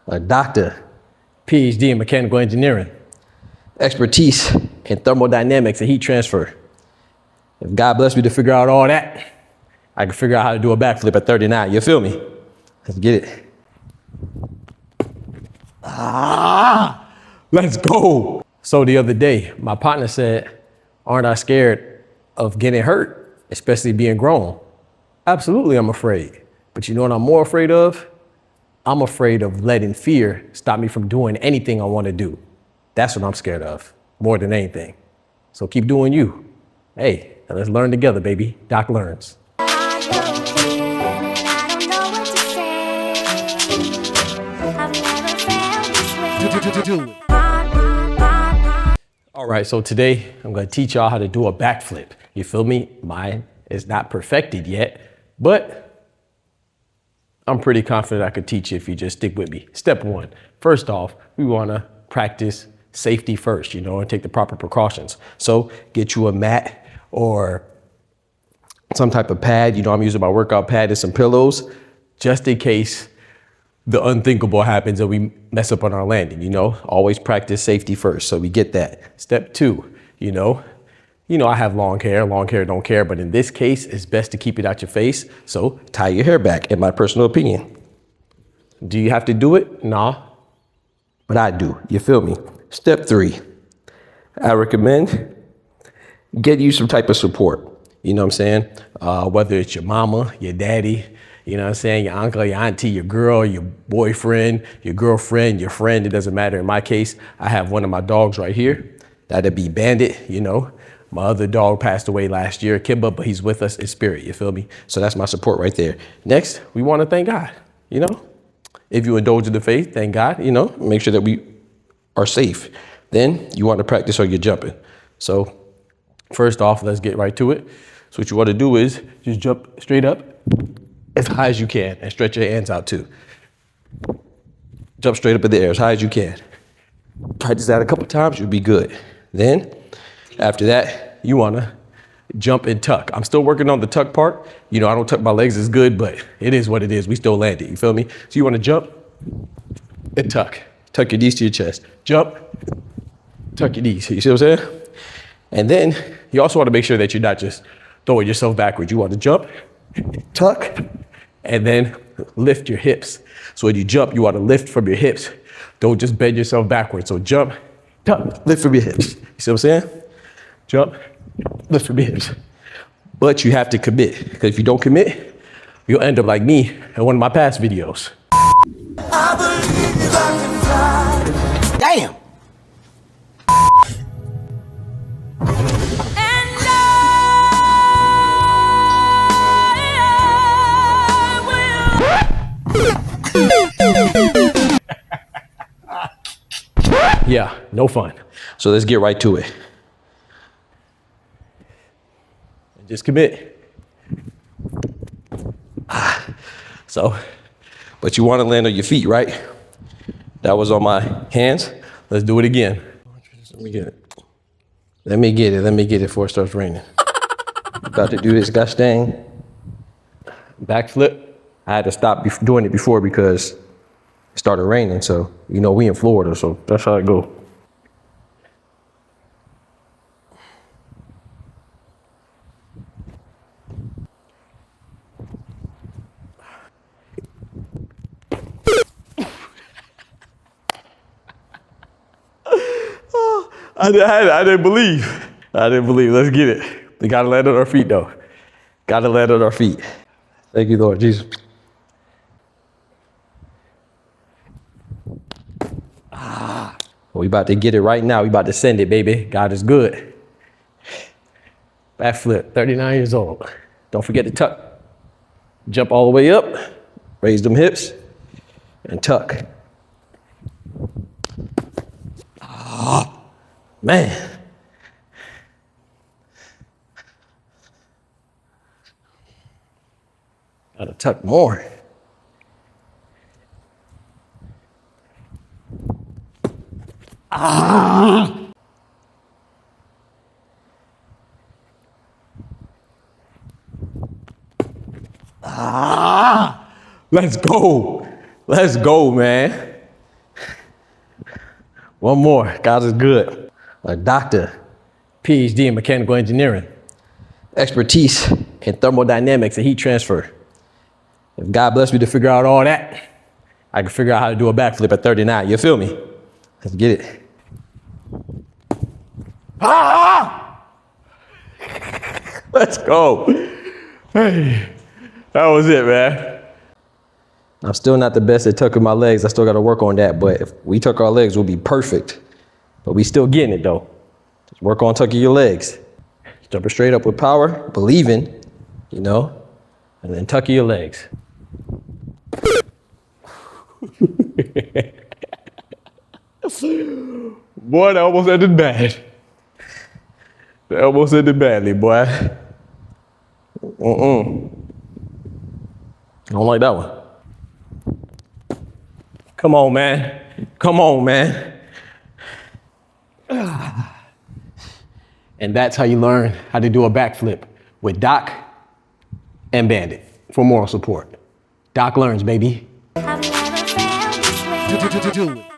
a doctor, PhD in mechanical engineering, expertise in thermodynamics and heat transfer. If God blessed me to figure out all that, I can figure out how to do a backflip at 39. You feel me? Let's get it. Let's go. So the other day, my partner said, aren't I scared of getting hurt, especially being grown? Absolutely, I'm afraid. But you know what I'm more afraid of? I'm afraid of letting fear stop me from doing anything I want to do. That's what I'm scared of, more than anything. So keep doing you. Hey, let's learn together, baby. Doc learns. All right, so today I'm gonna teach y'all how to do a backflip. You feel me? Mine is not perfected yet, but I'm pretty confident I could teach you if you just stick with me. Step one, first off, we wanna practice safety first, and take the proper precautions. So get you a mat or some type of pad. I'm using my workout pad and some pillows, just in case the unthinkable happens and we mess up on our landing. Always practice safety first. So we get that. Step two, I have long hair don't care, but in this case, it's best to keep it out your face. So tie your hair back, in my personal opinion. Do you have to do it? Nah, but I do. You feel me? Step three, I recommend get you some type of support. You know what I'm saying? Whether it's your mama, your daddy, your uncle, your auntie, your girl, your boyfriend, your girlfriend, your friend, it doesn't matter. In my case, I have one of my dogs right here. That'd be Bandit, My other dog passed away last year, Kimba, but he's with us in spirit, you feel me? So that's my support right there. Next, we want to thank God, If you indulge in the faith, thank God, make sure that we are safe. Then you want to practice on your jumping. So first off, let's get right to it. So what you want to do is just jump straight up as high as you can and stretch your hands out too. Jump straight up in the air as high as you can. Practice that a couple times, you'll be good. Then after that, you want to jump and tuck. I'm still working on the tuck part. I don't tuck my legs as good, but it is what it is. We still landed, you feel me? So you want to jump and tuck. Tuck your knees to your chest. Jump, tuck your knees. You see what I'm saying? And then you also want to make sure that you're not just throwing yourself backwards. You want to jump, tuck, and then lift your hips. So when you jump, you want to lift from your hips. Don't just bend yourself backwards. So jump, tuck, lift from your hips. You see what I'm saying? Jump, lift from your hips. But you have to commit, because if you don't commit, you'll end up like me in one of my past videos. I believe I can fly. Damn. Yeah, no fun. So let's get right to it. Just commit. But you want to land on your feet, right? That was on my hands. Let's do it again. Let me get it. Let me get it before it starts raining. About to do this gosh dang backflip. I had to stop doing it before because it started raining. So, we in Florida, so that's how it go. I didn't believe. Let's get it. We gotta land on our feet though. Gotta land on our feet. Thank you, Lord Jesus. We about to get it right now. We about to send it, baby. God is good. Backflip, 39 years old. Don't forget to tuck. Jump all the way up. Raise them hips and tuck. Man. Gotta tuck more. Let's go. Let's go, man. One more, God is good. A doctor, PhD in mechanical engineering, expertise in thermodynamics and heat transfer. If God bless me to figure out all that, I can figure out how to do a backflip at 39. You feel me? Let's get it. Ah! Let's go. Hey, that was it, man. I'm still not the best at tucking my legs. I still got to work on that. But if we tuck our legs, we'll be perfect. But we still getting it, though. Just work on tucking your legs. Jumping straight up with power, believing, you know, and then tucking your legs. Boy, that almost ended bad. That almost ended badly, boy. I don't like that one. Come on, man. Come on, man. And that's how you learn how to do a backflip with Doc and Bandit for moral support. Doc learns, baby. I've never felt this way. Do it.